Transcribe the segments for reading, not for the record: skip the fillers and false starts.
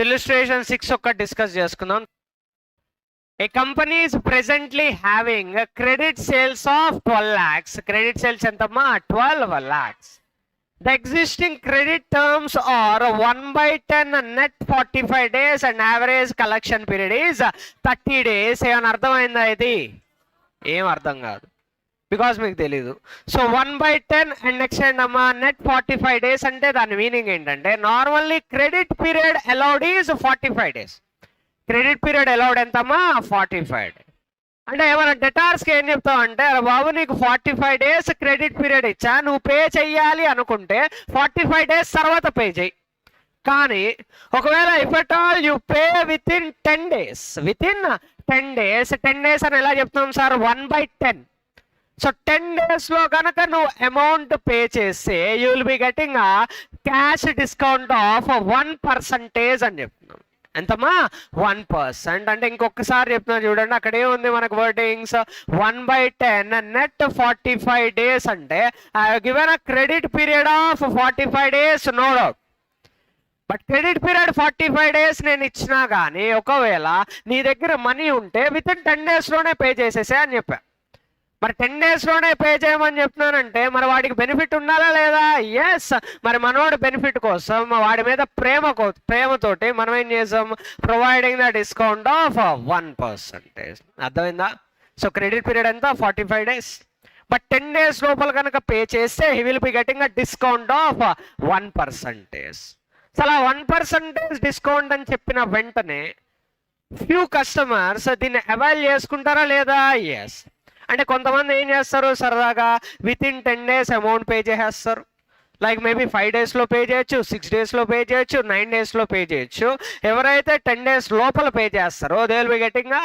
illustration 6 ఒక్క discuss చేసుకుందాం. A company is presently having a credit sales of 12 lakhs. Credit sales ఎంతమ్మా 12 lakhs. The existing credit terms are 1/10 net 45 days and average collection period is 30 days. ఏమైనా అర్థమైందా ఇది? ఏం అర్థం కాదు, because మీకు తెలీదు. సో 1/10 అండ్ నెక్స్ట్ ఏంటమ్మా నెట్ 45 days అంటే దాని మీనింగ్ ఏంటంటే normally credit period allowed is 45 days. Credit period allowed ఎంతమ్మా 45 days. అంటే ఏమైనా డెటార్స్కి ఏం చెప్తావు అంటే బాబు నీకు 45 days క్రెడిట్ పీరియడ్ ఇచ్చా, నువ్వు పే చెయ్యాలి అనుకుంటే 45 days తర్వాత పే చెయ్యి. కానీ ఒకవేళ if at all you pay with in 10 days, with in 10 days అని ఎలా చెప్తాం సార్ 1/10. సో 10 daysలో కనుక నువ్వు అమౌంట్ పే చేస్తే you will be getting cash discount of 1% అని చెప్తున్నాం. ఎంతమ్మా 1%. అంటే ఇంకొకసారి చెప్తున్నాను చూడండి, అక్కడ ఏముంది మనకు వర్డింగ్స్ 1/10 నెట్ 45 days అంటే given a credit period of 45 days, no doubt. But credit period 45 days నేను ఇచ్చినా కానీ ఒకవేళ నీ దగ్గర మనీ ఉంటే విత్ ఇన్ 10 daysలోనే పే చేసేసే అని చెప్పా. మరి 10 daysలోనే పే చేయమని చెప్తున్నానంటే మరి వాడికి బెనిఫిట్ ఉండాలా లేదా? ఎస్. మరి మనోడి బెనిఫిట్ కోసం వాడి మీద ప్రేమతోటి మనం ఏం చేసాం, ప్రొవైడింగ్ ద డిస్కౌంట్ ఆఫ్ 1%. అర్థమైందా? సో క్రెడిట్ పీరియడ్ ఎంత 45 days. బట్ 10 days లోపల కనుక పే చేస్తే he will be getting a discount of 1%. So అలా 1% డిస్కౌంట్ అని చెప్పిన వెంటనే ఫ్యూ కస్టమర్స్ దీన్ని అవైల్ చేసుకుంటారా లేదా? ఎస్. అంటే కొంతమంది ఏం చేస్తారు, సరదాగా with in 10 days amount pay చేసేస్తారు. లైక్ మేబీ 5 daysలో పే చేయొచ్చు, 6 daysలో పే చేయొచ్చు, 9 daysలో పే చేయొచ్చు. ఎవరైతే 10 days లోపల పే చేస్తారో they will be getting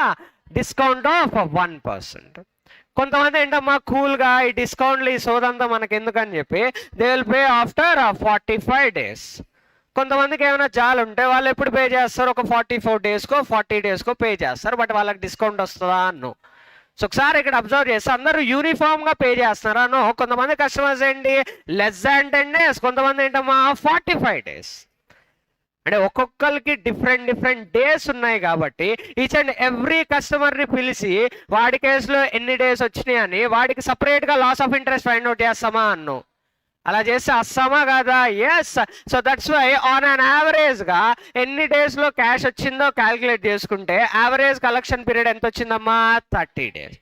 discount of 1%. కొంతమంది ఏంటమ్మా కూల్గా ఈ డిస్కౌంట్లు ఈ సోదంతా మనకి ఎందుకని చెప్పి they will pay after 45 days. కొంతమందికి ఏమైనా జాలు ఉంటే వాళ్ళు ఎప్పుడు పే చేస్తారు, ఒక 44 daysకో 40 daysకో పే చేస్తారు. బట్ వాళ్ళకి డిస్కౌంట్ వస్తుందా అన్నో. సో ఒకసారి ఇక్కడ అబ్జర్వ్ చేస్తే అందరూ యూనిఫామ్గా పే చేస్తున్నారా? నో. కొంతమంది కస్టమర్స్ ఏంటి లెస్ దాన్ 10 days, కొంతమంది ఏంటమ్మా 45 days. అంటే ఒక్కొక్కరికి డిఫరెంట్ డేస్ ఉన్నాయి కాబట్టి ఈచ్ అండ్ ఎవ్రీ కస్టమర్ని పిలిచి వాడి కేసులో ఎన్ని డేస్ వచ్చినాయి అని వాడికి సపరేట్గా loss of interest find out చేస్తామా అన్నో. అలా చేస్తే అస్సామా కదా? Yes. So that's why on an యావరేజ్గా ఎన్ని డేస్లో క్యాష్ వచ్చిందో క్యాల్కులేట్ చేసుకుంటే యావరేజ్ కలెక్షన్ పీరియడ్ ఎంత వచ్చిందమ్మా 30 days.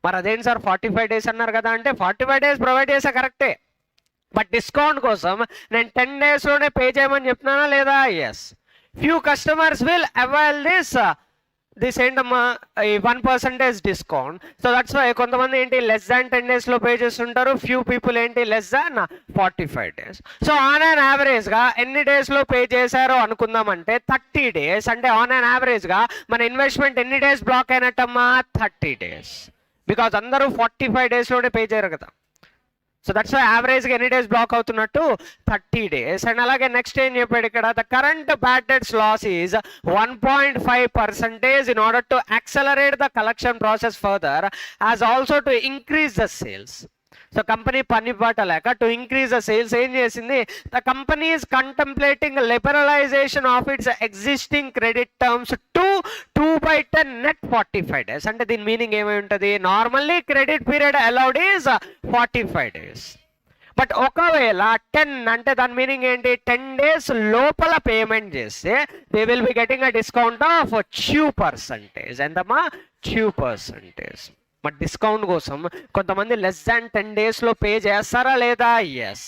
మరి అదేంటి సార్ 45 days అన్నారు కదా అంటే 45 days ప్రొవైడ్ చేసా కరెక్టే. బట్ డిస్కౌంట్ కోసం నేను 10 daysలోనే పే చేయమని చెప్తున్నానా లేదా? Yes. Few customers will avail this ఏంటమ్మా ఈ 1% డిస్కౌంట్. సో దట్స్ వై కొంతమంది ఏంటి లెస్ దాన్ 10 daysలో పే చేస్తుంటారు, ఫ్యూ పీపుల్ ఏంటి less than 45 days. So on and యావరేజ్గా ఎన్ని డేస్లో పే చేశారో అనుకుందామంటే 30 days. అంటే ఆన్ అండ్ యావరేజ్గా మన ఇన్వెస్ట్మెంట్ ఎన్ని డేస్ బ్లాక్ అయినట్టమ్మా 30 days. బికాజ్ అందరూ 45 daysలోనే పే చేయరు కదా. సో దట్స్ వై యావరేజ్గా ఎన్ని డేస్ బ్లాక్ అవుతున్నట్టు 30 days. అండ్ అలాగే నెక్స్ట్ ఏం చెప్పాడు ఇక్కడ, the current bad debts loss is 1.5% in order to accelerate the collection process further as also to increase the sales. So company పని పట్టలేక టు ఇంక్రీజ్ ద సేల్స్ ఏం చేసింది, the company is contemplating liberalization of its existing credit terms to 2/10 net 45 days. అంటే దీని meaning ఏమై ఉంటుంది, normally credit period allowed is 45 days. But ఒకవేళ 10 అంటే దాని మీనింగ్ ఏంటి, 10 days లోపల పేమెంట్ చేస్తే they will be getting a discount of 2%. ఎంతమ్మా 2%. బట్ డిస్కౌంట్ కోసం కొంతమంది లెస్ దాన్ 10 daysలో పే చేస్తారా లేదా? ఎస్.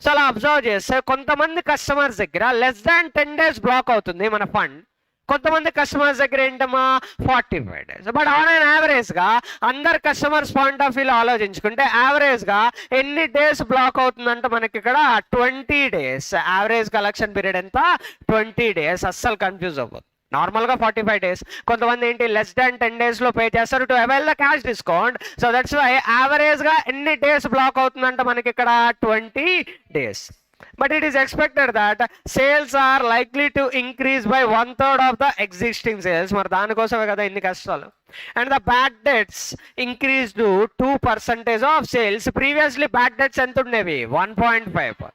సో అలా అబ్జర్వ్ చేస్తే కొంతమంది కస్టమర్స్ దగ్గర లెస్ దాన్ 10 days బ్లాక్ అవుతుంది మన ఫండ్, కొంతమంది కస్టమర్స్ దగ్గర ఏంటమ్మా 45 days. బట్ ఆన్ అండ్ యావరేజ్గా అందరు కస్టమర్స్ పాయింట్ ఆఫ్ వ్యూలో ఆలోచించుకుంటే యావరేజ్గా ఎన్ని డేస్ బ్లాక్ అవుతుందంటే మనకి ఇక్కడ 20 days. యావరేజ్ కలెక్షన్ పీరియడ్ ఎంత 20 days. అస్సలు కన్ఫ్యూజ్ అవ్వదు. నార్మల్గా 45 days, కొంతమంది ఏంటి లెస్ దాన్ 10 daysలో పే చేస్తారు to avail the cash discount. So that's why యావరేజ్గా ఎన్ని డేస్ బ్లాక్ అవుతుందంటే మనకి ఇక్కడ 20 days. But it is expected that sales are likely to increase by 1/3 of the existing sales. మరి దానికోసమే కదా ఇన్ని కష్టాలు. And the bad debts increase to 2% of sales. Previously bad debts ఎంత ఉండేవి? 1.5.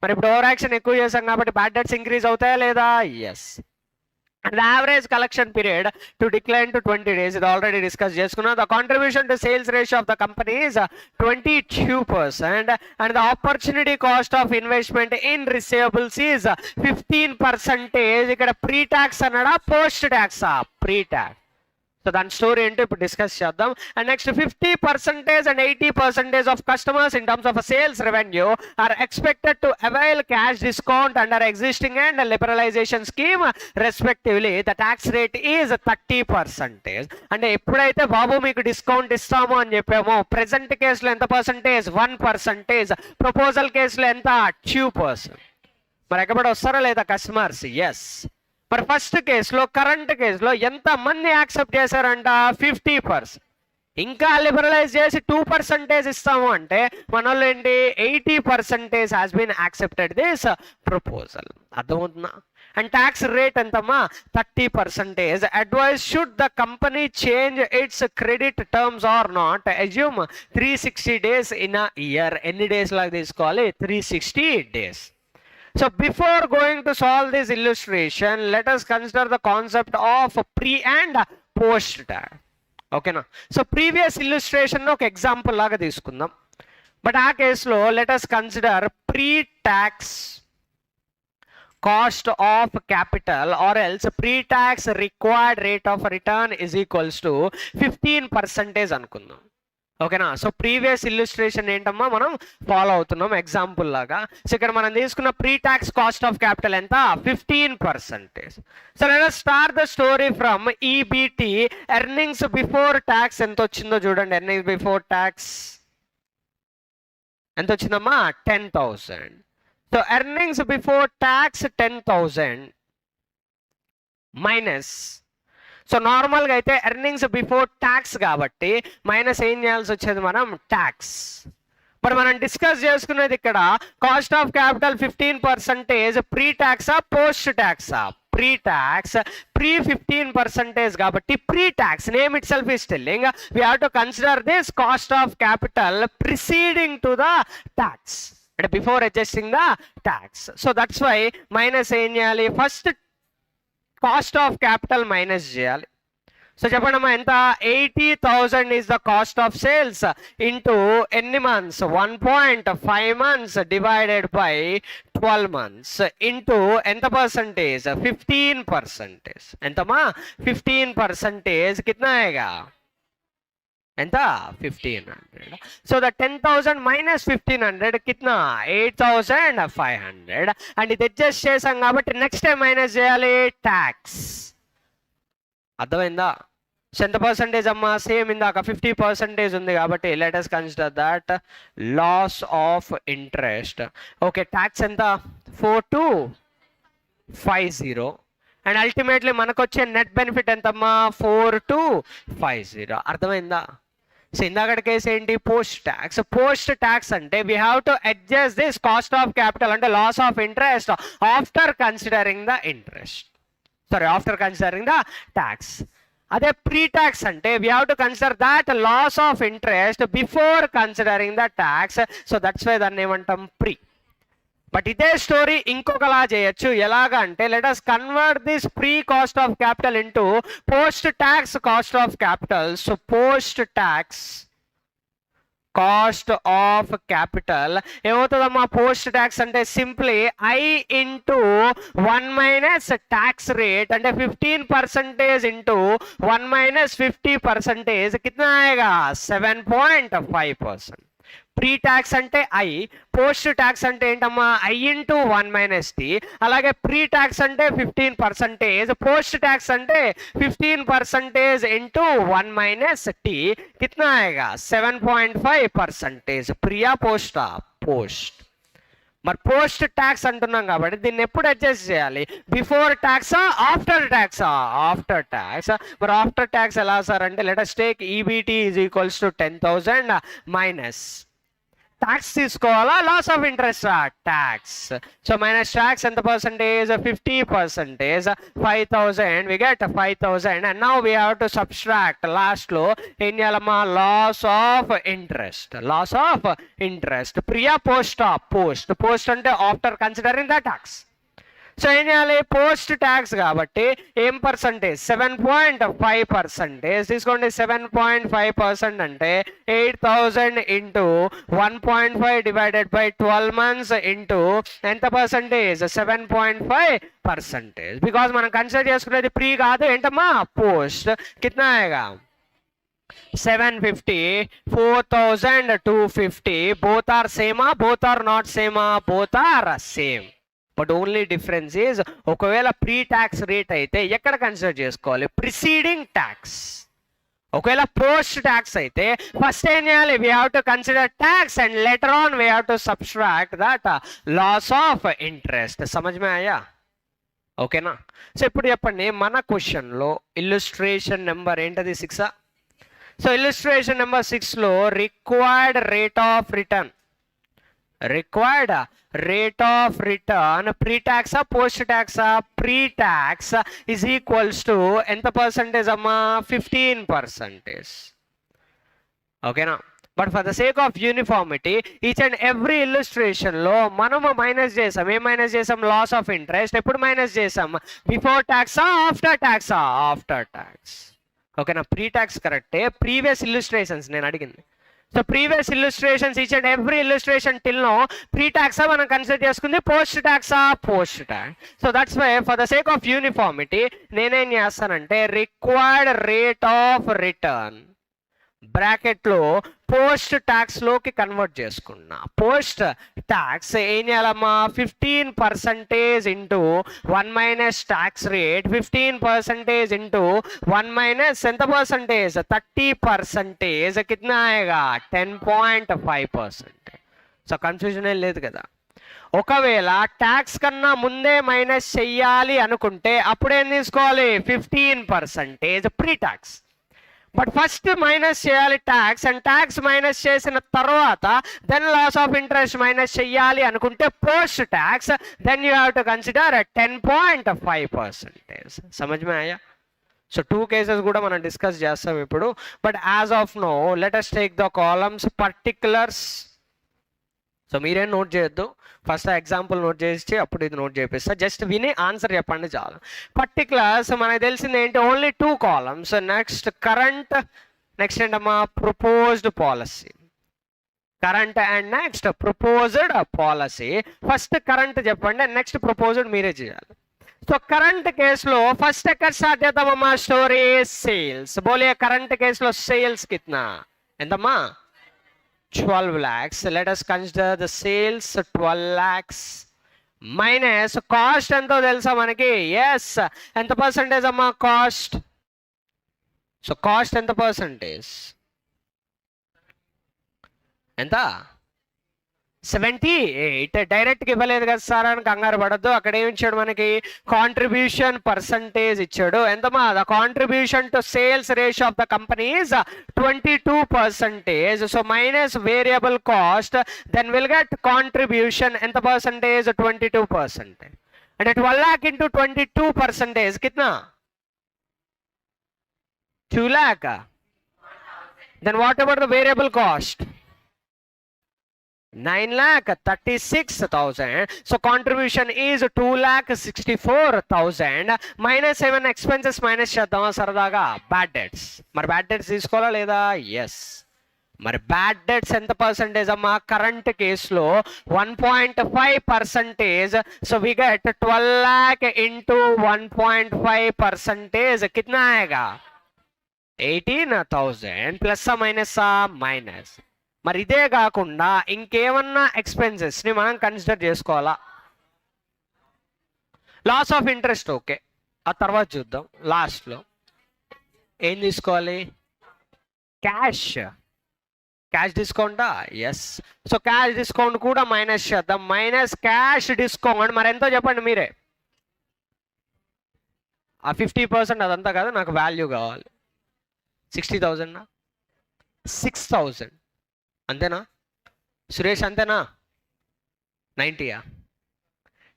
మరి ఇప్పుడు ఓవర్ యాక్షన్ ఎక్కువ చేసాం కాబట్టి బ్యాడ్ డెట్స్ ఇంక్రీజ్ అవుతాయా లేదా? Yes. And the average collection period to decline to 20 days, ఇది ఆల్రెడీ డిస్కస్ చేసుకున్నాం. The contribution to sales ratio of the company is 22%, and the opportunity cost of investment in receivables is 15%. ఇక్కడ pre tax అన్నాడా post టాక్సా? Pre tax. So దాని story ఏంటో ఇప్పుడు discuss చేద్దాం. And next 50% and 80% of customers in terms of sales revenue are expected to avail cash discount under existing and liberalization scheme respectively. The tax rate is 30%. అంటే ఎప్పుడైతే బాబు మీకు discount ఇస్తాము అని చెప్పామో ప్రెసెంట్ కేసులో ఎంత పర్సంటేజ్? 1%. ప్రపోజల్ కేసులో ఎంత? 2%. మరి ఎక్కబడి వస్తారా లేదా కస్టమర్స్? ఎస్. మరి ఫస్ట్ కేసులో కరెంట్ కేసులో ఎంత మంది యాక్సెప్ట్ చేశారంట? 50%. ఇంకా లిబరలైజ్ చేసి 2% ఇస్తాము అంటే మన వాళ్ళు ఏంటి? 80% has been accepted this proposal. అర్థమవుతుందా? అండ్ ట్యాక్స్ రేట్ ఎంతమ్మా? 30%. Advise should the company change its credit terms or not? Assume 360 days in a year. ఎన్ని డేస్ లాగా తీసుకోవాలి? 360 days. So before going to solve this illustration, let us consider the concept of pre and post tax. Okay na? So previous illustration ఒక example లాగా తీసుకుందాం. But ఆ కేసులో let us consider pre-tax cost of capital or else pre-tax required rate of return is equals to 15% అనుకుందాం. ఓకేనా? So previous illustration ఏంటమ్మా మనం follow అవుతున్నాం ఎగ్జాంపుల్ లాగా. సో ఇక్కడ మనం తీసుకున్న pre tax cost of capital ఎంత? 15%. So let us start the story from EBT. Earnings before tax ఎంత వచ్చిందో చూడండి. ఎర్నింగ్స్ బిఫోర్ ట్యాక్స్ ఎంత వచ్చిందమ్మా? 10,000. So earnings before tax 10,000 minus. So నార్మల్గా అయితే ఎర్నింగ్స్ బిఫోర్ ట్యాక్స్ కాబట్టి మైనస్ ఏం చేయాల్సి వచ్చేది మనం? ట్యాక్స్. మరి మనం డిస్కస్ చేసుకునేది ఇక్కడ కాస్ట్ ఆఫ్ క్యాపిటల్ 15%. ప్రీ ట్యాక్సా పోస్ట్ ట్యాక్సా? Pre tax. ప్రీ 15% కాబట్టి pre tax name itself is telling we have to consider this cost of capital preceding to the tax అంటే before adjusting the tax. So that's why minus ఏం చేయాలి? First cost of capital minus చేయాలి. So చెప్పండి అమ్మా ఎంత? 80,000 is the cost of sales into ఎన్ని months? 1.5 months divided by 12 months into ఎంత percentage? 15%. ఎంతమ్మా? 15%. కిतना आएगा? ఎంత? 1500. సో ద 10,000 మైనస్ 1500 కిतना? 8,500. అండ్ ఇది అడ్జస్ట్ చేసాం కాబట్టి నెక్స్ట్ టైం మైనస్ చేయాలి ట్యాక్స్. అర్థమైందా? సో ఎంత పర్సంటేజ్ అమ్మా? సేమ్ ఇందాక 50% ఉంది కాబట్టి let us consider that loss of interest. Okay tax ఎంత? 4250. అండ్ అల్టిమేట్లీ మనకు వచ్చే నెట్ బెనిఫిట్ ఎంతమ్మా? 4250. అర్థమైందా? సో ఇందాక కేసు ఏంటి? Post tax. పోస్ట్ ట్యాక్స్ అంటే we have to adjust this cost of capital అంటే loss of interest after considering the interest, sorry after considering the tax. అదే ప్రీ ట్యాక్స్ అంటే we have to consider that loss of interest before considering the tax. So that's why దాన్ని ఏమంటాం? Pre. But ఇదే story ఇంకొకలా చేయొచ్చు. ఎలాగా అంటే let us convert this pre cost of capital into post tax cost of capital. So post tax cost of capital ఏమవుతుందమ్మా? Post tax అంటే simply I into 1 minus tax rate అంటే 15% into 1 minus 50%. కిतना आएगा? 7.5%. Pre tax అంటే I, post tax అంటే ఏంటమ్మా? I into 1 minus T. అలాగే pre tax అంటే 15%, పోస్ట్ ట్యాక్స్ అంటే 15% ఇంటూ 1 మైనస్ టీ. కిतना आएगा? 7.5%. ప్రియా పోస్టా? పోస్ట్. మరి పోస్ట్ ట్యాక్స్ అంటున్నాం కాబట్టి దీన్ని ఎప్పుడు అడ్జస్ట్ చేయాలి? బిఫోర్ ట్యాక్సా ఆఫ్టర్ ట్యాక్సా? After tax. మరి ఆఫ్టర్ ట్యాక్స్ ఎలా సార్ అంటే let us take EBT is equals to 10,000 minus tax తీసుకోవాలా loss of interest tax. So minus tax ఎంత percentage 50%, 5,000 we get 5,000 and now we have to subtract last లో ఏం చేయాలమ్మా loss of interest ప్రియా post అంటే after considering the tax. So ఏం చేయాలి post tax కాబట్టి ఏం పర్సంటేజ్ 7.5% తీసుకోండి. 7.5% అంటే 8,000 into 1.5 divided by 12 months into ఎంత పర్సంటేజ్ 7.5%. బికాజ్ మనం కన్సిడర్ చేసుకునేది ప్రీ కాదు ఏంటమ్మా పోస్ట్. కిतना आएगा 750, 4,250. both are same, both are not same, both are same. But only difference is ఒకవేళ ప్రీ ట్యాక్స్ రేట్ అయితే ఎక్కడ కన్సిడర్ చేసుకోవాలి ప్రిసీడింగ్ ట్యాక్స్. ఒకవేళ పోస్ట్ ట్యాక్స్ అయితే ఫస్ట్ ఏం చేయాలి we have to consider tax and later on we have to subtract that loss of interest. సమజ్ మే ఆయా? ఓకేనా? సో ఇప్పుడు చెప్పండి మన క్వశ్చన్లో ఇల్లుస్ట్రేషన్ నెంబర్ ఏంటది 6. సో ఇల్లుస్ట్రేషన్ నెంబర్ 6లో required rate of return pre-tax post-tax pre-tax is equals to ఎంత పర్సంటేజ్ అమ్మా 15%. ఓకేనా? But for the sake of uniformity each and every illustration లో మనము మైనస్ చేసాం. ఏం మైనస్ చేసాం లాస్ ఆఫ్ ఇంట్రెస్ట్. ఎప్పుడు మైనస్ చేసాం బిఫోర్ ట్యాక్స్ ఆఫ్టర్ ట్యాక్స్. ఓకేనా? ప్రీ ట్యాక్స్ కరెక్టే. ప్రీవియస్ ఇల్లుస్ట్రేషన్స్ నేను అడిగింది. So previous illustrations each and every illustration till now pre tax మనం కన్సిడర్ చేసుకుంది post tax. So that's why for the sake of uniformity నేనేం చేస్తానంటే required rate of return బ్రాకెట్లో post tax లోకి convert చేసుకున్నా. Post tax ఏం చేయాలమ్మా 15% into 1 minus tax rate 15% into 1 minus ఎంత పర్సంటేజ్ 30%. కిतना आएगा 10.5%. సో కన్ఫ్యూజన్ ఏం లేదు కదా. ఒకవేళ ట్యాక్స్ కన్నా ముందే మైనస్ చెయ్యాలి అనుకుంటే అప్పుడేం తీసుకోవాలి 15% pre tax. But first minus చేయాలి ట్యాక్స్ అండ్ ట్యాక్స్ మైనస్ చేసిన తర్వాత then loss of interest minus చెయ్యాలి అనుకుంటే post tax then you have to consider 10.5%. సమజ్ మే ఆయా? సో 2 కేసెస్ కూడా మనం డిస్కస్ చేస్తాం ఇప్పుడు. But as of no let us take the columns particulars. So మీరేం నోట్ చేయొద్దు, ఫస్ట్ ఎగ్జాంపుల్ నోట్ చేసి అప్పుడు ఇది నోట్ చేపిస్తా. జస్ట్ విని ఆన్సర్ చెప్పండి చాలు. పర్టికులర్స్ మనకు తెలిసింది ఏంటి only 2 columns. Next current, next ఏంటమ్మా proposed policy. Current and next proposed policy. First current చెప్పండి, నెక్స్ట్ ప్రపోజ్డ్ మీరే చేయాలి. సో కరెంట్ కేసులో ఫస్ట్ ఎక్కడ స్టార్ట్ చేద్దామమ్మా స్టోరీ సేల్స్. బోలియే కరెంట్ కేసులో సేల్స్ కిतना ఎంతమ్మా 12 lakhs. Let us consider the sales 12 lakhs minus cost ఎంతో తెలుసా మనకి? ఎస్ ఎంత పర్సంటేజ్ అమ్మా కాస్ట్? సో కాస్ట్ ఎంత పర్సంటేజ్ ఎంత 78. డైరెక్ట్గా ఇవ్వలేదు కదా సార్ అని కంగారు పడద్దు. అక్కడ ఏమి ఇచ్చాడు మనకి కాంట్రిబ్యూషన్ పర్సంటేజ్ ఇచ్చాడు. ఎంతమా the contribution to sales ratio of the company is 22%. So minus variable cost then will get contribution ఎంత పర్సంటేజ్ 22%. అంటే 12 lakh into 22% కిतना 2 lakh. Then what about the variable cost? 9,36,000. So contribution is 2,64,000 minus 7 expenses minus చేద్దామా సరదాగా bad debts. మరి bad debts తీసుకోవాలా లేదా? Yes. మరి bad debts ఎంత percentage అమ్మా కరెంట్ కేసులో 1.5%. So we get 12 lakh into 1.5%. కిतना आएगा 18,000 ప్లస్ మైనస్ మైనస్. మరి ఇదే కాకుండా ఇంకేమన్నా ఎక్స్పెన్సెస్ ని మనం కన్సిడర్ చేసుకోవాలా? లాస్ ఆఫ్ ఇంట్రెస్ట్ ఓకే, ఆ తర్వాత చూద్దాం. లాస్ట్లో ఏం తీసుకోవాలి? క్యాష్ డిస్కౌంటా? ఎస్. సో క్యాష్ డిస్కౌంట్ కూడా మైనస్ చేద్దాం. మైనస్ క్యాష్ డిస్కౌంట్ మరి ఎంతో చెప్పండి మీరే. ఆ 50% అదంతా కదా, నాకు వాల్యూ కావాలి. 60,000 6,000 అంతేనా? సురేష్ అంతేనా? 90యా?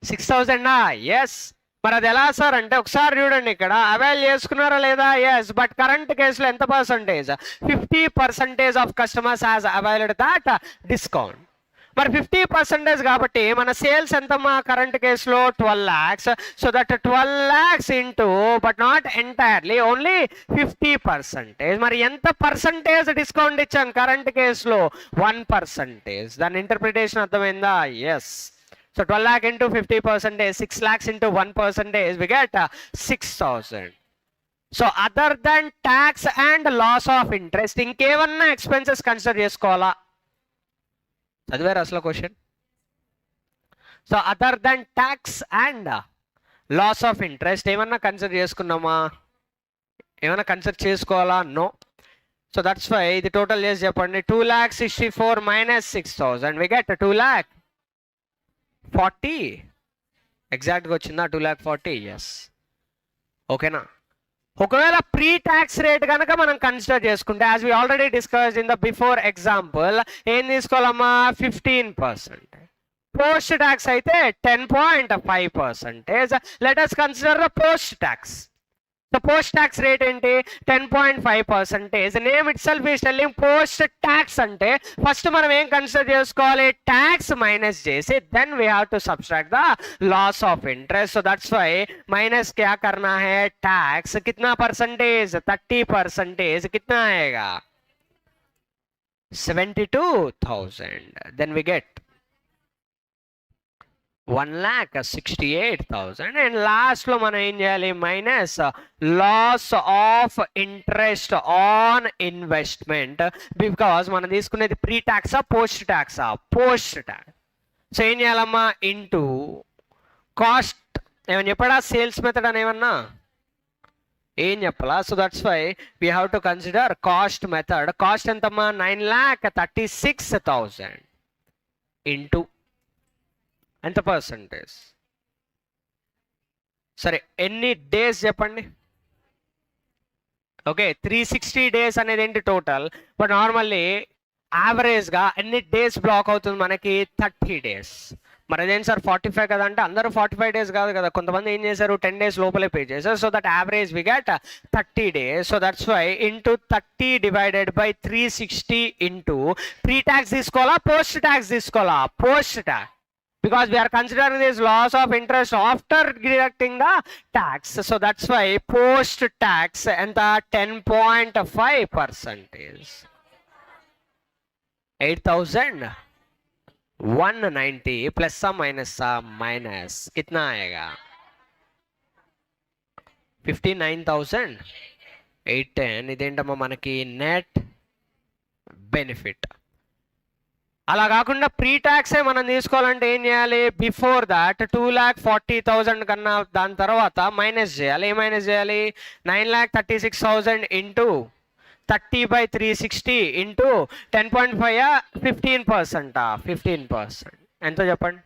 6000 ఎస్. మరి అది ఎలా సార్ అంటే ఒకసారి చూడండి, ఇక్కడ అవైల్ చేసుకున్నారా లేదా? ఎస్. బట్ కరెంట్ కేసులో ఎంత percentage? 50% of customers has availed that discount. మరి 50% కాబట్టి మన సేల్స్ ఎంతమ్మా కరెంట్ కేసులో? 12 lakhs. So that 12 lakhs into, but not entirely, only 50%. మరి ఎంత పర్సంటేజ్ డిస్కౌంట్ ఇచ్చాం కరెంట్ కేసులో? 1%. దాని ఇంటర్ప్రిటేషన్ అర్థమైందా? Yes. So 12 lakh into 50%, 6 lakhs into 1%, we get 6,000. So other than tax and loss of interest, ఇంకేమన్నా expenses consider చేసుకోవాలా? చదివారు అసలు question? So other then tax and loss of interest ఏమన్నా consider చేసుకున్నామా? ఏమన్నా కన్సిడర్ చేసుకోవాలా? నో. సో దట్స్ వై ఇది total చేసి చెప్పండి. 2,64,000 minus 6,000, we get 2,40,000. ఎగ్జాక్ట్గా వచ్చిందా? 2,40,000. ఎస్. ఓకేనా? ఒకవేళ ప్రీ ట్యాక్స్ రేట్ కనుక మనం కన్సిడర్ చేసుకుంటే, as we already discussed in the before example, ఏం తీసుకోవాలమ్మా? 15%. పోస్ట్ ట్యాక్స్ అయితే 10.5%. Let us consider the post tax. So post tax rate ఏంటి? 10.5%. Name itself is telling post tax అంటే first మనం ఏం కన్సిడర్ చేసుకోవాలి? ట్యాక్స్ మైనస్ చేసి then we have to subtract the loss of interest. So that's why minus क्या करना है? Tax कितना परसेंटेज? 30%. कितना आएगा? 72,000. Then we get 1,68,000. అండ్ లాస్ట్లో మనం ఏం చేయాలి? Minus loss of interest on investment. Because మనం తీసుకునేది ప్రీ ట్యాక్సా పోస్ట్ ట్యాక్సా? Post tax. సో ఏం చేయాలమ్మా? Into cost. ఏమని చెప్పాడా? సేల్స్ మెథడ్ అని ఏమన్నా ఏం చెప్పాలా? So that's why we have to consider cost method. Cost ఎంతమ్మా? 9,36,000 ఇంటూ ఎంత పర్సంటేజ్? సరే ఎన్ని డేస్ చెప్పండి? ఓకే 360 days అనేది ఏంటి టోటల్? బట్ నార్మల్లీ యావరేజ్గా ఎన్ని డేస్ బ్లాక్ అవుతుంది మనకి? 30 days. మరి అదేం సార్ 45 కదా అంటే, అందరూ 45 days కాదు కదా, కొంతమంది ఏం చేశారు 10 days లోపలే పే చేశారు. So that average we get 30 days. So that's why into 30 divided by 360 into pre tax తీసుకోవాలా పోస్ట్ ట్యాక్స్ తీసుకోవాలా? Post tax. Because we are considering this loss of interest after deducting the tax. So that's why post tax and the 10.5%. 8,190 plus some minus कितना आएगा? 59,810. ఇదేంటమ్మా మనకి net benefit. అలా కాకుండా pre ట్యాక్సే మనం తీసుకోవాలంటే ఏం చేయాలి? బిఫోర్ దాట్ 2,40,000 కన్నా దాని తర్వాత మైనస్ చేయాలి. ఏ మైనస్ చేయాలి? 9,36,000 ఇంటూ 30/360 ఇంటూ 10.5 15%. 15% ఎంతో చెప్పండి?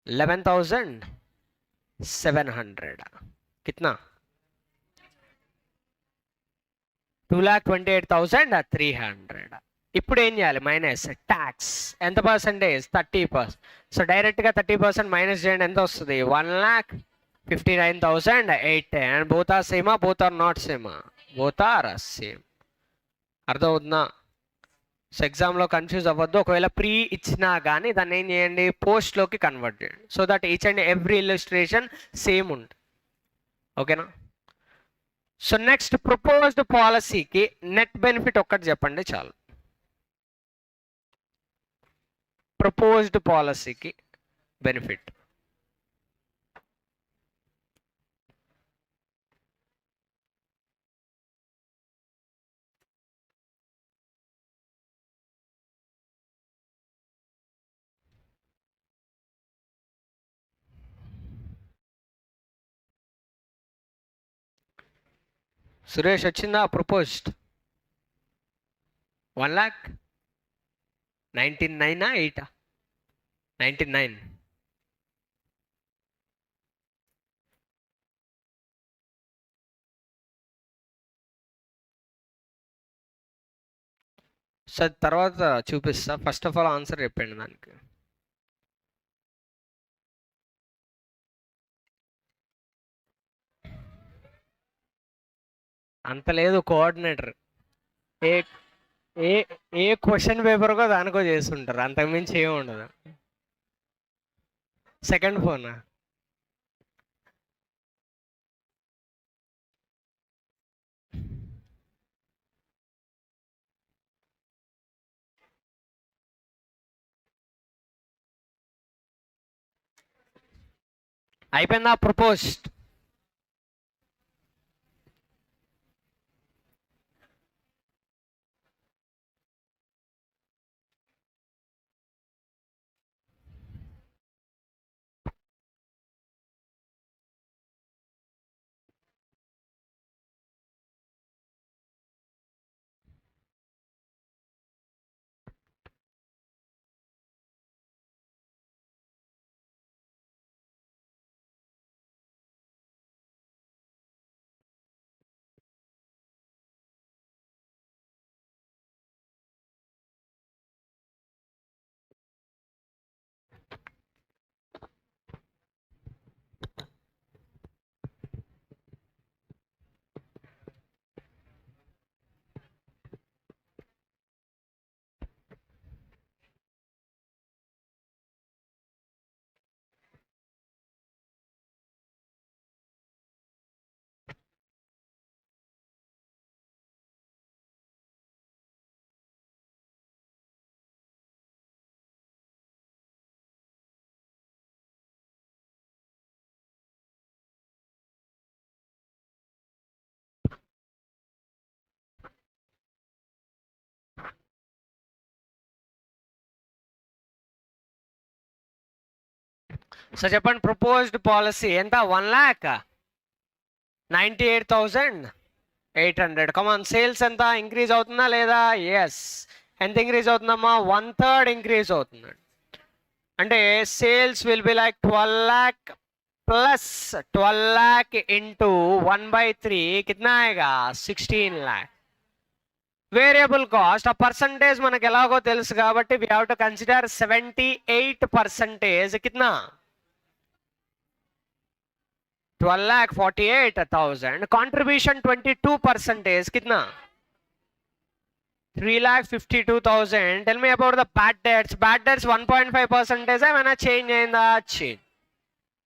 11,700. కిतना? 2,28,300. ఇప్పుడు ఏం చేయాలి? Minus tax. ఎంత పర్సంటేజ్? 30%. సో డైరెక్ట్గా 30% మైనస్ చేయండి. ఎంత వస్తుంది? 1,59,810. అండ్ బోత్ ఆర్ సేమా? బోత్ ఆర్ నాట్ సేమా? Both are same. అర్థమవుతుందా? సో ఎగ్జామ్లో కన్ఫ్యూజ్ అవ్వద్దు. ఒకవేళ ప్రీ ఇచ్చినా కానీ దాన్ని ఏం చేయండి? పోస్ట్లోకి కన్వర్ట్ చేయండి. So that each and every illustration same ఉంటుంది. ఓకేనా? సో నెక్స్ట్ ప్రపోజ్డ్ పాలసీకి నెట్ బెనిఫిట్ ఒక్కటి చెప్పండి చాలు. ప్రపోజ్డ్ పాలసీకి బెనిఫిట్ సురేష్ వచ్చిందా? ప్రపోజ్డ్ 1,99,000 8 99. సో తర్వాత చూపిస్తా, ఫస్ట్ ఆఫ్ ఆల్ ఆన్సర్ చెప్పండి దానికి. అంత లేదు, కోఆర్డినేటర్ ఏ ఏ ఏ క్వశ్చన్ పేపర్కో దానికో చేస్తుంటారు, అంతకుమించి ఏమి ఉండదు. సెకండ్ ఫోన్ అయిపోయిందా? ప్రపోజ్డ్. సో చెప్పండి, ప్రపోజ్డ్ పాలసీ ఎంత? 1,98,800. కమాన్, సేల్స్ ఎంత ఇంక్రీజ్ అవుతుందా లేదా? ఎస్. ఎంత ఇంక్రీజ్ అవుతుందమ్మా? 1/3 ఇంక్రీజ్ అవుతుంది. అంటే sales will be like 12 lakh plus 12 lakh into 1/3 कितना आएगा? 16 लाख. వేరియబుల్ కాస్ట్ ఆ పర్సంటేజ్ మనకు ఎలాగో తెలుసు కాబట్టి వి హావ్ టు కన్సిడర్ 78%. कितना? 12,48,000. कंट्रीब्यूशन 22%. कितना? 3,52,000. Tell me about the bad debts. Bad debts 1.5% है, मैंने चेंज अయిందా? Change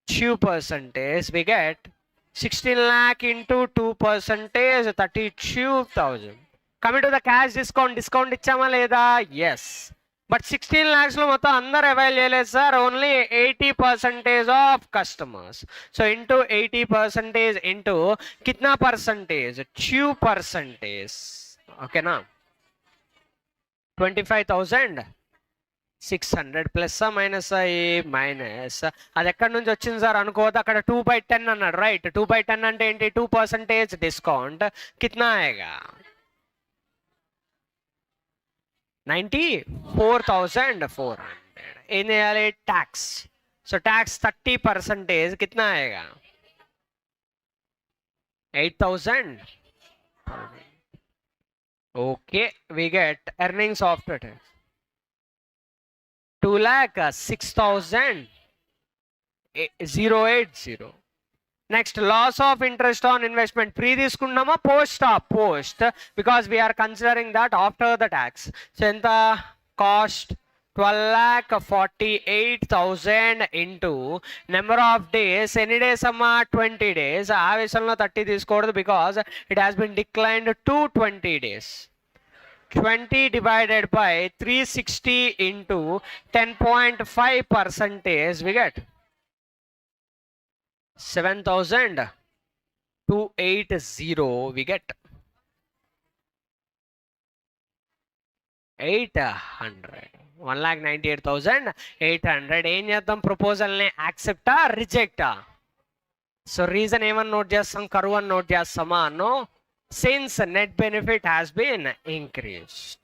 2%. We get 16 lakh into 2%, 32,000. Coming to the cash discount, discount ఇచ్చామా లేదా? Yes. But 16 lakhs లో మొత్తం అందరు అవైల్ చేయలేదు sir, only 80% of customers. So into 80% into కిतना percentage? 2%. ఓకేనా? 25,600 ప్లస్ మైనస్ మైనస్ అది ఎక్కడి నుంచి వచ్చింది సార్ అనుకోవద్దు, అక్కడ 2/10 అన్నాడు, రైట్? 2/10 అంటే ఏంటి? 2% డిస్కౌంట్. కిतना आएगा? 94,400. ఏం చేయాలి? ట్యాక్స్. So tax 30%. कितना आएगा? 8,000. Okay, we get earnings after tax 2,06,080. Next, loss of interest on investment. Pre తీసుకున్నామా? Post post, because we are considering that after the tax. So enta cost 12,48,000 into number of days. Any days amma? 20 days. ఆ విషయంలో 30 తీసుకోకూడదు because it has been declined to 20 days. 20 divided by 360 into 10.5%, we get 7,280. We get 800. 1,98,800. ఏం చేద్దాం? ప్రపోజల్ని యాక్సెప్టా రిజెక్టా? So reason ఏమని note చేస్తాం? కరువు అని నోట్ చేస్తామా? No, since net benefit has been increased.